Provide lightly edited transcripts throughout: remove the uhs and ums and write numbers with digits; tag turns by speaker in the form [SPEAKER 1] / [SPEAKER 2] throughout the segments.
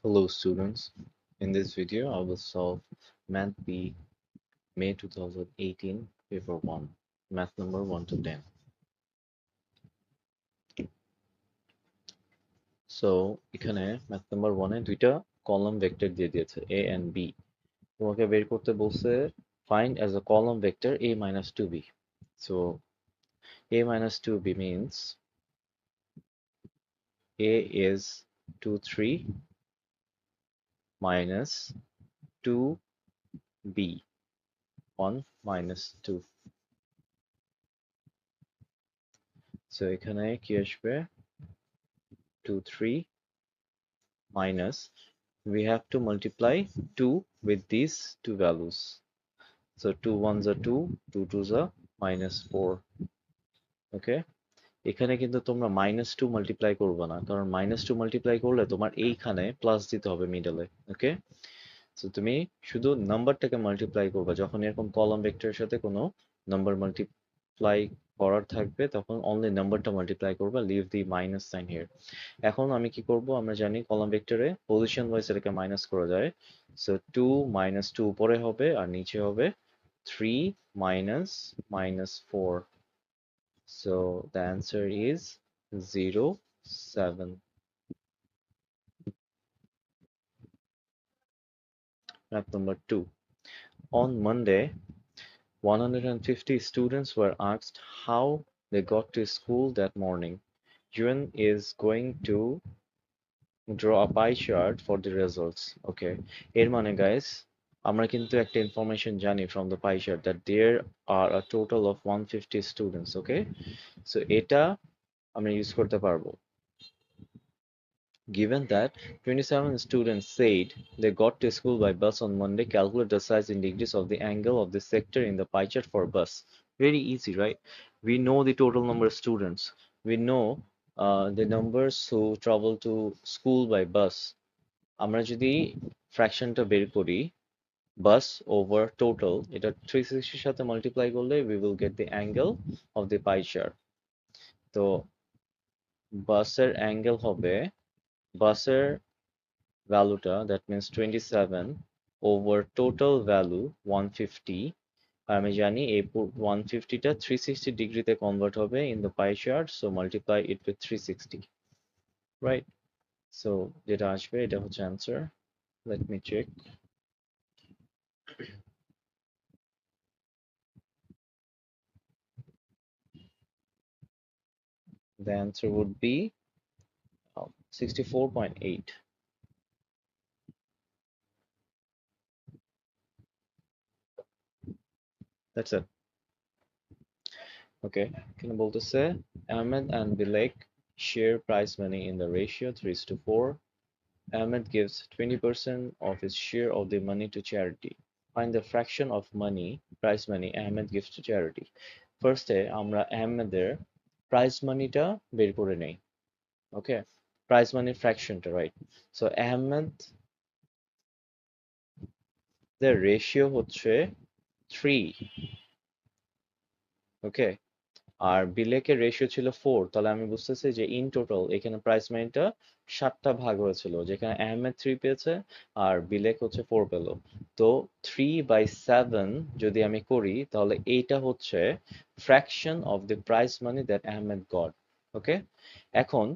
[SPEAKER 1] Hello students, in this video I will solve Math B May 2018 paper 1, math number 1 to 10. So এখানে math number 1 এ দুইটা column vector দিয়ে দিয়েছে A and B. তোমাকে বের করতে বলছে find as a column vector A minus 2B. So A minus 2B means A is 2 3 minus 2B 1 minus 2. So এখানে কি আসবে 2 3 minus we have to multiply 2 with these two values. So 2 ones are 2, 2 twos are minus 4. Okay, এখানে কিন্তু তোমরা minus 2 multiply করবে না, কারণ minus 2 multiply করলে তোমার এইখানে প্লাস দিতে হবে মিডলে। ওকে, সো তুমি শুধু নাম্বারটাকে মাল্টিপ্লাই করবে, যখন এরকম কলাম ভেক্টরের সাথে কোনো নাম্বার মাল্টিপ্লাই করার থাকবে তখন অনলি নাম্বারটা মাল্টিপ্লাই করবে, leave the minus sign here. এখন আমি কি করব, আমরা জানি কলাম ভেক্টরে পজিশন ওয়াইজ এটাকে মাইনাস করা যায়। সো 2 minus 2 উপরে হবে আর নিচে হবে 3 minus minus 4. So the answer is 0 7. Math number 2. On Monday 150 students were asked how they got to school that morning. Yuan is going to draw a pie chart for the results. Okay, এর মানে guys আমরা কিন্তু একটা information জানি from the pie chart that there are a total of 150 students. Okay, so এটা আমরা use করতে পারবো। Given that 27 students said they got to school by bus on Monday, calculate the size in degrees of the angle of the sector in the pie chart for bus. Very easy, right? We know the total number of students. We know the numbers who travel to school by bus. আমরা যদি ফ্র্যাকশনটা বের করি, বাস over total, এটা 360 সাথে multiply করলে we will get the angle of the pie chart. তো বাসের angle হবে, বাসের ভ্যালুটা that means 27 over total value 150, আর আমি জানি এই 150টা 360 ডিগ্রিতে কনভার্ট হবে in the pie chart, so multiply it with 360, right? So যেটা আসবে এটা হচ্ছে answer. Let me check. The answer would be 64.8. That's it. Okay, এখানে বলতেছে Ahmed and Bilek share prize money in the ratio 3:4. Ahmed gives 20% of his share of the money to charity. Find the fraction of money, prize money Ahmed gives to charity. First আমরা আহমেদের prize মানিটা বের করে নেই। ওকে, prize মানির ফ্র্যাকশনটা, right? So Ahmed দের ratio হচ্ছে 3, ওকে, আর বিলেকের ratio ছিল 4, তাহলে আমি বুঝতেছি যে ইন টোটাল এখানে প্রাইস মানিটা 7টা ভাগ হয়েছিল, যেখানে আহমেদ 3 পেয়েছে আর বিলেক হচ্ছে 4 পেল। তো 3/7 যদি আমি করি তাহলে এইটা হচ্ছে fraction of the price money that Ahmed got. Okay, এখন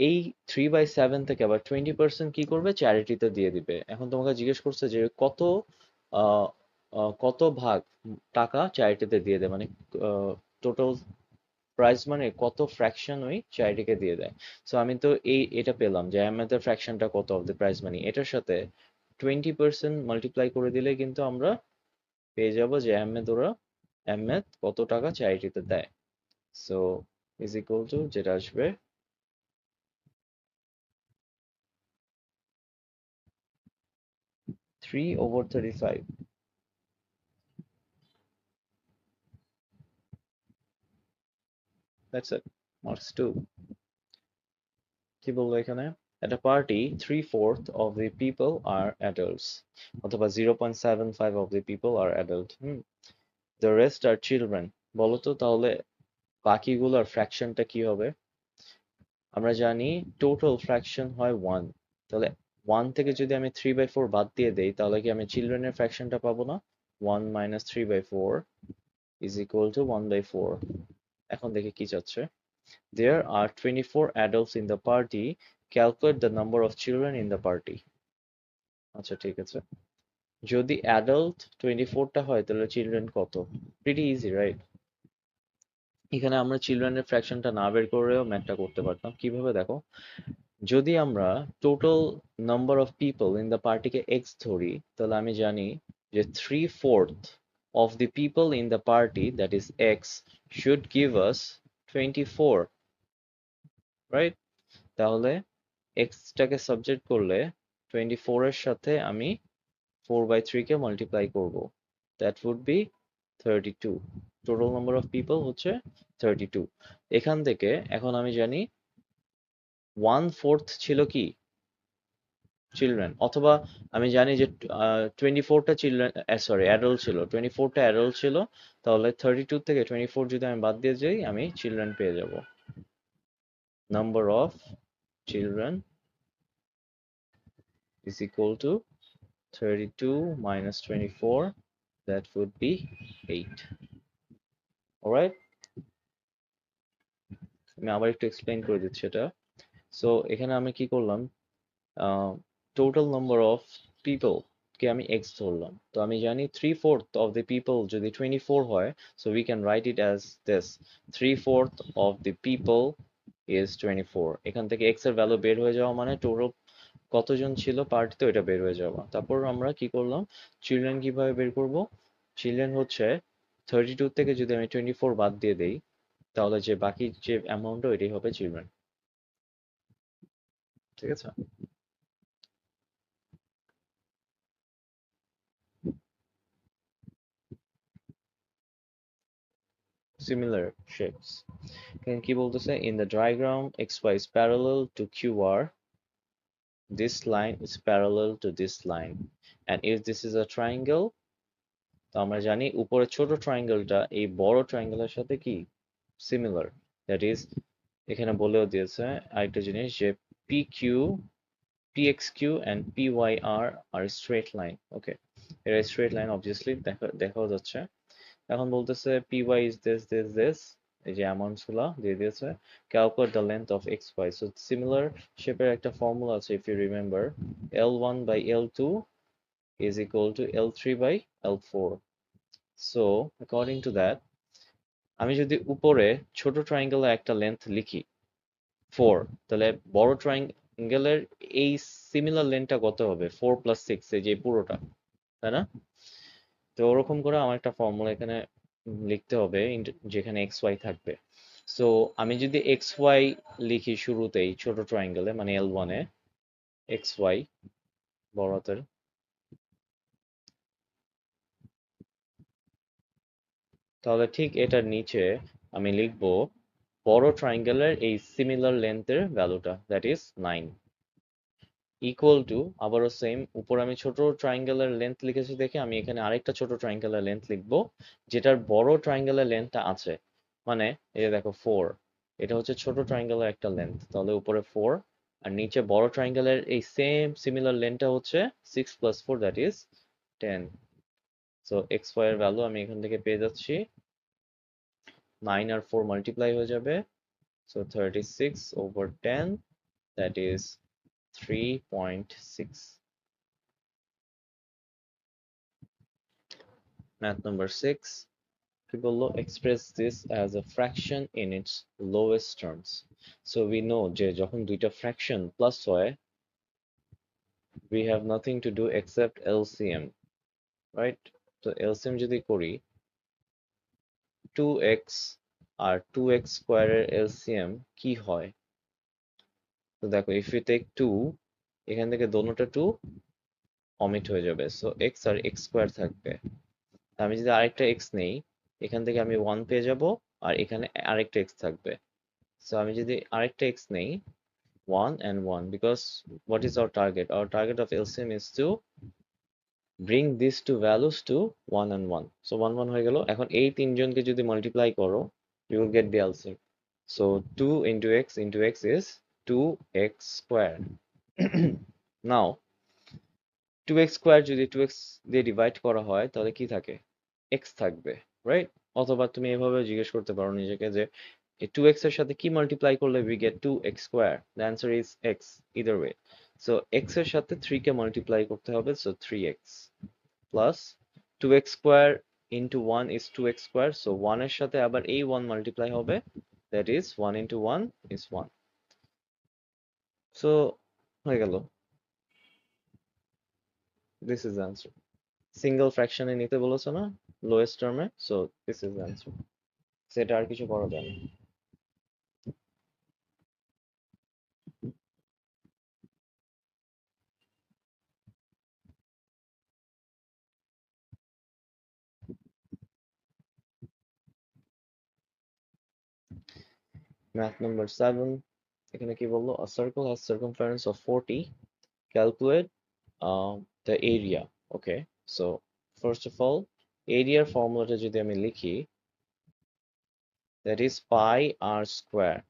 [SPEAKER 1] এই 3/7 থেকে আবার 20% কি করবে, চ্যারিটিতে দিয়ে দিবে। এখন তোমাকে জিজ্ঞেস করছে যে কত কত ভাগ টাকা চ্যারিটিতে দিয়ে দেয়, মানে টোটাল প্রাইস মানে কত ফ্র্যাকশন ওই চ্যারিটিকে দিয়ে দেয়। সো আমি তো এটা পেলাম যে আহমেদের ফ্র্যাকশনটা কত অফ দ্য প্রাইস মানি, এটার সাথে 20% মাল্টিপ্লাই করে দিলে কিন্তু আমরা পেয়ে যাব যে আহমেদ কত টাকা চ্যারিটিতে দেয়। সো ইজ ইকুয়াল টু যেটা আসবে 3/35. That's it. Marks 2. কি বলবো এখানে? At a party, 3/4 of the people are adults. অথবা 0.75 of the people are adult. The rest are children. বলো তো তাহলে বাকিগুলোর ফ্র্যাকশনটা কি হবে? আমরা জানি টোটাল ফ্র্যাকশন হয় 1, তাহলে 1 থেকে যদি আমি 3/4 বাদ দিয়ে দেই তাহলে কি আমি চিলড্রেনের ফ্র্যাকশনটা পাবো না? 1 minus 3/4 is equal to 1/4. এখন দেখি কি চাচ্ছে। There are 24 adults in the party. Calculate the number of children in the party. আচ্ছা ঠিক আছে। যদি অ্যাডাল্ট 24টা হয় তাহলে চিলড্রেন কত? Pretty easy right? এখানে আমরা চিলড্রেনের ফ্র্যাকশনটা না বের করেও ম্যাথটা করতে পারতাম। কিভাবে দেখো, যদি আমরা total number of people in the পার্টিকে এক্স ধরি তাহলে আমি জানি যে 3/4 of the people in the party, that is x, should give us 24, right? তাহলে x টাকে সাবজেক্ট করলে 24 এর সাথে আমি 4/3 কে মাল্টিপ্লাই করব, that would be 32. Total number of people হচ্ছে 32। এখান থেকে এখন আমি জানি 1/4 ছিল কি চিলড্রেন, অথবা আমি জানি যে 24টা চিলড্রেন, সরি অ্যাডাল্ট ছিল, 24টা অ্যাডাল্ট ছিল, তাহলে 32 থেকে 24 যদি আমি বাদ দিয়ে যাই আমি চিলড্রেন পেয়ে যাব। Number of children is equal to 32 minus 24, that would be 8. Alright, আমি আবার একটু এক্সপ্লেইন করে দিচ্ছি এটা। সো এখানে আমি কি করলাম, টোটাল নাম্বার অফ পিপল কে আমি এক্স ধরলাম, তো আমি জানি 3/4 অফ দ্য পিপল যদি 24 হয়, so we can write it as this, 3/4 of the people is 24। এখান থেকে এক্স এর ভ্যালু বের হয়ে যাওয়া মানে টোটাল কতজন ছিল পার্টিতে ওইটা বের হয়ে যাওয়া। তারপর আমরা কি করলাম, চিলড্রেন কিভাবে বের করব, চিলড্রেন হচ্ছে 32 থেকে যদি আমি 24 বাদ দিয়ে দেই তাহলে যে বাকি যে অ্যামাউন্টটা ওইটাই হবে চিলড্রেন। ঠিক আছে? Similar shapes. Can কি বলতেছে, in the diagram xy is parallel to qr, this line is parallel to this line, and if this is a triangle, তো আমরা জানি উপরের ছোট ট্রায়াঙ্গেলটা এই বড় ট্রায়াঙ্গেলের সাথে কি সিমিলার, দ্যাট ইজ এখানে বলেও দিয়েছে আরেকটা জিনিস যে PQ, PXQ and PYR are straight line. ওকে, এরা স্ট্রেট লাইন অবভিয়াসলি দেখাও যাচ্ছে। এখন বলতেছে PY is this, এই যে অ্যামাউন্টস গুলা দিয়ে দিয়েছে, calculate the length of XY। So similar শেপের একটা ফর্মুলা আছে, if you remember, L1 by L2 is equal to L3 by L4. So according to that, আমি যদি উপরে ছোট ট্রায়াঙ্গেলের একটা লেন্থ লিখি 4, তাহলে বড় ট্রায়াঙ্গেলের এই সিমিলার লেন্থটা কত হবে, 4 + 6, এই যে পুরোটা, তাই না? তো ওরকম করে আমার একটা ফর্মুলা এখানে লিখতে হবে যেখানে এক্স ওয়াই থাকবে। সো আমি যদি এক্স ওয়াই লিখি শুরুতেই ছোট ট্রায়াঙ্গেলে, মানে L1 এ এক্স ওয়াই বড় হাতের, তাহলে ঠিক এটার নিচে আমি লিখব বড় ট্রায়াঙ্গেলের এই সিমিলার লেন্থের ভ্যালুটা, দ্যাট ইজ 9, ইকুয়াল টু, আবারও সেম, উপর আমি ছোট ট্রায়াঙ্গেলের লেন্থ লিখেছি দেখে আমি এখানে আরেকটা ছোট ট্রায়াঙ্গেলের লেন্থ লিখবো যেটার বড় ট্রায়াঙ্গেলের লেন্থটা আছে, মানে এই যে দেখো 4, এটা হচ্ছে ছোট ট্রায়াঙ্গেলের একটা লেন্থ, তাহলে উপরে 4 আর নিচে বড় ট্রায়াঙ্গেলের এই সেম সিমিলার লেন্থটা হচ্ছে 6 + 4, that is 10। So X Y এর ভ্যালু আমি এখান থেকে পেয়ে যাচ্ছি 9 আর 4 মাল্টিপ্লাই হয়ে যাবে, so 36/10, that is 3.6. Math number 6. কি বললো, express this as a fraction in its lowest terms. So we know যে যখন দুইটা fraction plus হয়, we have nothing to do except LCM, right? তো LCM যদি করি 2x আর 2x স্কয়ারের LCM কি হয়, তো দেখো if you take 2, এখান থেকে দোনোটা 2 omit হয়ে যাবে, সো x আর x স্কয়ার থাকবে। আমি যদি আরেকটা x নেই, এখান থেকে আমি 1 পেয়ে যাব আর এখানে আরেকটা x থাকবে। সো আমি যদি আরেকটা x নেই, 1 and 1, because what is our target? Our target of LCM is to bring these two values to 1 and 1. So 1 1 হয়ে গেল। এখন এই তিনজনকে যদি মাল্টিপ্লাই করো, you will get the LCM. So 2 into x is 2x squared. Now 2x square যদি 2x দিয়ে divide করা হয় তাহলে কি থাকে, x থাকবে, রাইট? অথবা তুমি এভাবে জিজ্ঞেস করতে পারো নিজেকে যে এই 2x এর সাথে কি মাল্টিপ্লাই করলে we get 2x square, the answer is x, either way. So x এর সাথে 3 কে মাল্টিপ্লাই করতে হবে, so 3x plus 2x square into 1 is 2x square, so 1 এর সাথে আবার এই 1 মাল্টিপ্লাই হবে, that is 1 into 1 is 1. So হয়ে গেল, this is the answer. Single ফ্র্যাকশনে নিতে বলেছো না লোয়েস্ট টার্মে, so this is the answer. সেটা আর কিছু করা যায় না। ম্যাথ নাম্বার 7, এখানে কি বললো, a circle has circumference of 40, calculate the area. Okay, so first of all এরিয়ার ফর্মুলাটা যদি আমি লিখি, that is pi r square.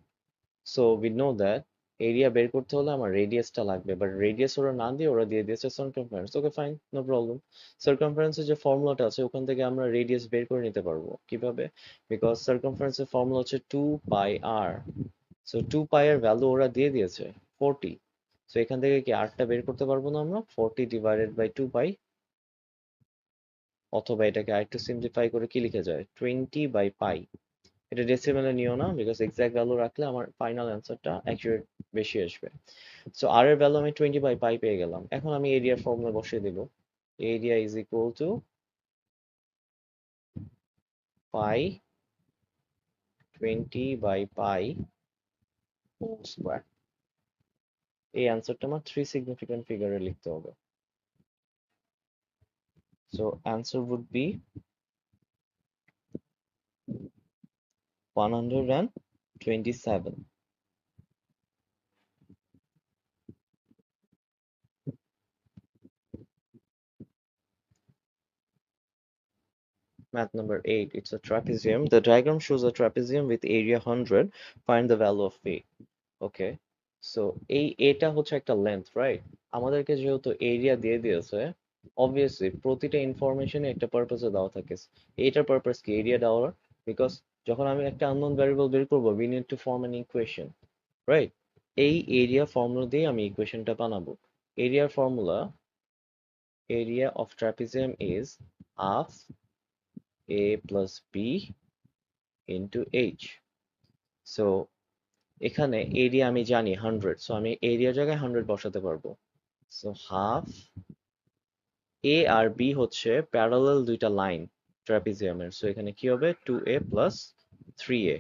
[SPEAKER 1] So we know that area বের করতে হলে আমার রেডিয়াসটা লাগবে, বাট রেডিয়াস ওরা না দিয়ে ওরা দিয়ে দিয়েছে circumference. Okay fine, no problem. সার্কামফারেন্সের যে ফর্মুলাটা আছে ওখান থেকে আমরা রেডিয়াস বের করে নিতে পারবো। কিভাবে? বিকজ সার্কামফারেন্সের ফর্মুলা হচ্ছে 2 pi r, সো 2 pi এর ভ্যালু ওরা দিয়ে দিয়েছে 40, সো এখান থেকে কি আরটা বের করতে পারবো না আমরা, 40 ডিভাইডেড বাই 2 pi, অথবা এটাকে আরেকটু সিম্পলিফাই করে কি লিখে যায়, 20/pi। এটা ডেসিমেলে নিও না, বিকজ এক্সাক্ট ভ্যালু রাখলে আমার ফাইনাল অ্যান্সারটা অ্যাকুরেট বেশি আসবে। সো আর এর ভ্যালু আমি 20/pi পেয়ে গেলাম। এখন আমি এরিয়ার ফর্মুলা বসিয়ে দিব, area is equal to pi 20/pi whole square. এই অ্যান্সারটা আমার 3 সিগনিফিকেন্ট ফিগারে লিখতে হবে। So answer would be 127. Math number 8, it's a trapezium. The diagram shows a trapezium with area 100. Find the value of A. Okay, so এই এটা হচ্ছে একটা লেন্থ, রাইট? আমাদেরকে যেহেতু এরিয়া দিয়ে দিয়েছে, অবভিয়াসলি প্রতিটা ইনফরমেশনে একটা পারপাসে দেওয়া থাকে। এইটার পারপাস কি, এরিয়া দেওয়ার, বিকজ যখন আমি একটা আননোন ভ্যারিয়েবল বের করবো we need to form an equation, right? এই এরিয়া ফর্মুলা দিয়ে আমি ইকুয়েশনটা বানাবো। এরিয়ার formula, area of trapezium is half a plus B into H. So এখানে এরিয়া আমি জানি 100, সো আমি এরিয়ার জায়গায় 100 বসাতে পারবো। সো হাফ এ আর বি হচ্ছে প্যারালাল দুইটা লাইন ট্রাপিজিয়ামের, সো এখানে কি হবে 2a প্লাস 3a।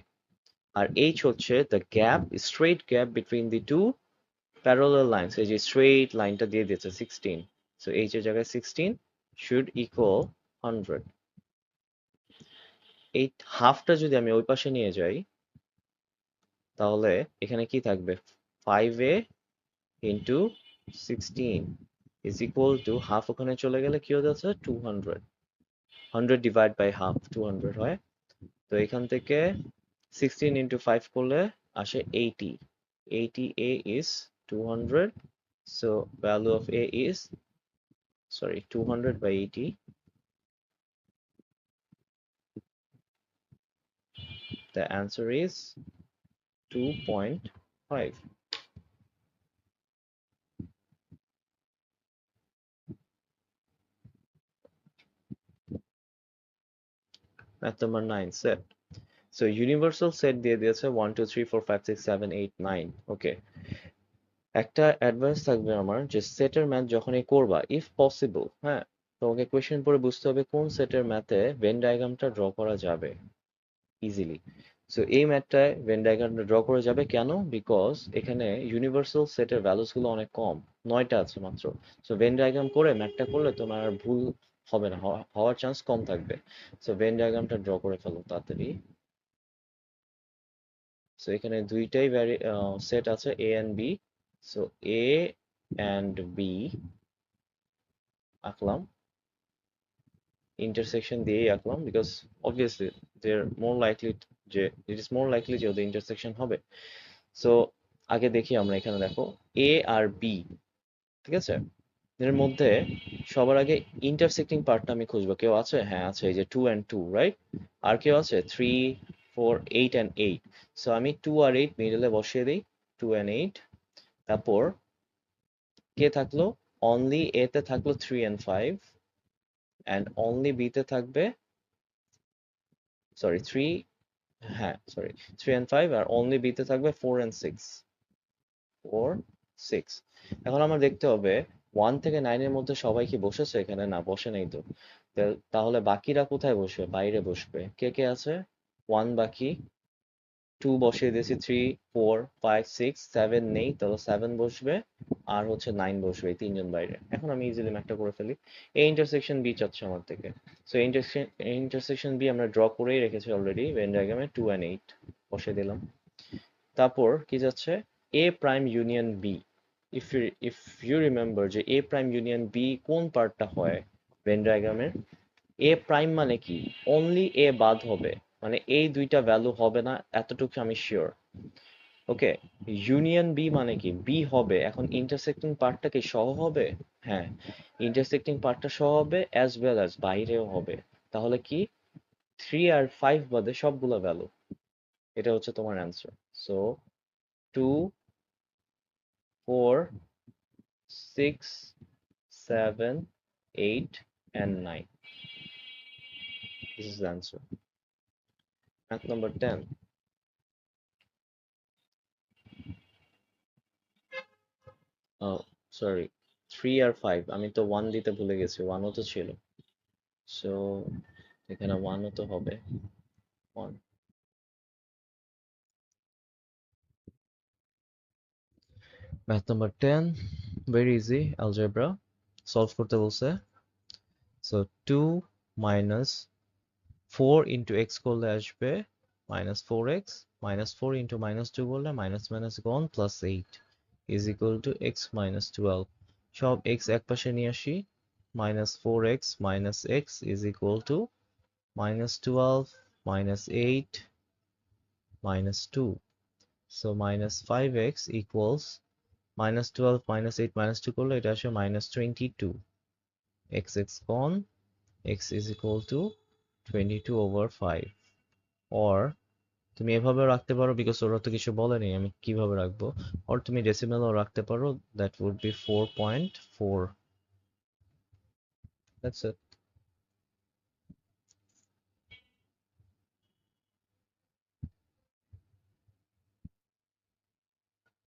[SPEAKER 1] আর এইচ হচ্ছে the gap, straight gap between the two parallel lines. এই যে স্ট্রেট লাইনটা দিয়ে দিয়েছে 16, সো এইচ এর জায়গায় 16 শুড ইকুয়াল 100। এই হাফটা যদি আমি ওই পাশে নিয়ে যাই তাহলে এখানে কি থাকবে, 5a into 16 is equal to half, ওখানে চলে গেলে কি হয়ে যাচ্ছে 200, 100 ডিভাইড বাই হাফ 200 হয়। তো এখান থেকে 16 ইন্টু 5 করলে আসে 80, 80a is 200, so value of a is, sorry, 200 by 80, the answer is 2.5. Math number 9, set. So universal set দিয়ে দিয়েছে 1 2 3 4 5 6 7 8 9, ওকে। একটা অ্যাডভাইস থাকবে আমার, যে সেটের ম্যাথ যখনই করবা, ইফ পসিবল, হ্যাঁ, তোমাকে কোয়েশ্চেন পড়ে বুঝতে হবে কোন সেটের ম্যাথে ভেন ডায়াগ্রামটা ড্র করা যাবে ইজিলি। সো এই ম্যাথটায় ভেন ডায়াগ্রামটা ড্র করা যাবে কেন, বিকজ এখানে ইউনিভার্সাল সেটের ভ্যালুস গুলো অনেক কম, 9টা আছে মাত্র। সো ভেন ডায়াগ্রাম করে ম্যাথটা করলে তোমার আর ভুল হবে না, হওয়ার চান্স কম থাকবে। সো ভেন ডায়াগ্রামটা ড্র করে ফেলো তাড়াতাড়ি। সো এখানে দুইটাই সেট আছে, A and B. So A and B আঁকলাম, ইন্টারসেকশন দিয়েই আঁকলাম, because obviously there more likely, যে ইট ইজ মোর লাইকলি যে ওদের ইন্টারসেকশন হবে। সো আগে দেখি আমরা, এখানে দেখো এ আর বি, ঠিক আছে? এর মধ্যে সবার আগে ইন্টারসেক্টিং পার্টটা আমি খুঁজবো। কেউ আছে? হ্যাঁ আছে, এই যে 2 and 2, রাইট? আর কেউ আছে? 3, 4, 8 and 8। সো আমি 2 আর 8 মিডলে বসিয়ে দিই, 2 and 8। তারপর কে থাকলো? অনলি এ তে থাকলো 3 and 5, and অনলি বি তে থাকবে, সরি 3, হ্যাঁ সরি 3 and 5, আর অনলি বি তে থাকবে 4 and 6, 4, 6। এখন আমার দেখতে হবে 1 থেকে 9 এর মধ্যে সবাই কি বসেছে এখানে? না, বসে নেই তো। তাহলে বাকিরা কোথায় বসবে? বাইরে বসবে। কে কে আছে? 1 বাকি, 2 বসিয়ে দিয়েছি, 3, 4, 5, 6, 7 নেই, তাহলে 7 বসবে, আর হচ্ছে 9 বসবে, এই তিনজন বাইরে। এখন আমি ইজিলি ম্যাথটা করে ফেলি। এই ইন্টারসেকশন বি চাচ্ছে আমার থেকে। সো ইন্টারসেকশন বি আমরা ড্র করেই রেখেছি অলরেডি ভেন ডায়াগ্রামে, 2 and 8 বসিয়ে দিলাম। তারপর কি যাচ্ছে? A prime union B. If you remember যে এ প্রাইম ইউনিয়ন বি কোন পার্টটা হয় ভেন ডায়াগ্রামের? এ প্রাইম মানে কি? অনলি এ বাদ হবে, মানে এই দুইটা ভ্যালু হবে না, এতটুকু আমি শিওর। ওকে, ইউনিয়ন বি মানে কি? বি হবে। এখন ইন্টারসেক্টিং পার্টটা কি সহ হবে? হ্যাঁ, ইন্টারসেক্টিং পার্টটা সহ হবে, অ্যাজ ওয়েল অ্যাজ বাইরেও হবে। তাহলে কি? 3 আর 5 বাদে সবগুলো ভ্যালু। এটা হচ্ছে তোমার answer. So 2, 4, 6, 7, 8 and 9. This is the answer. Math number 10. Oh, sorry. 3 আর 5, আমি তো 1 দিতে ভুলে গেছি, 1ও তো ছিল। সো এখানে 1ও তো হবে, 1। Math number 10, very easy algebra. Solve করতে বলছে। So 2 minus 4 into x করলে আসবে minus 4x, minus 4 into minus 2 করলে minus minus gone plus 8 is equal to x minus 12. সব x এক পাশে নিয়ে আসি, minus 4x minus x is equal to minus 12 minus 8 minus 2. So minus 5x equals minus 12 minus 8 minus 2 করলে এটা আসে minus 22. x gone, x is equal to 22/5. or তুমি এভাবেও রাখতে পারো, বিকজ ওরা তো কিছু বলেনি আমি কিভাবে রাখবো, or তুমি ডেসিমেলও রাখতে পারো, that would be 4.4. That's it.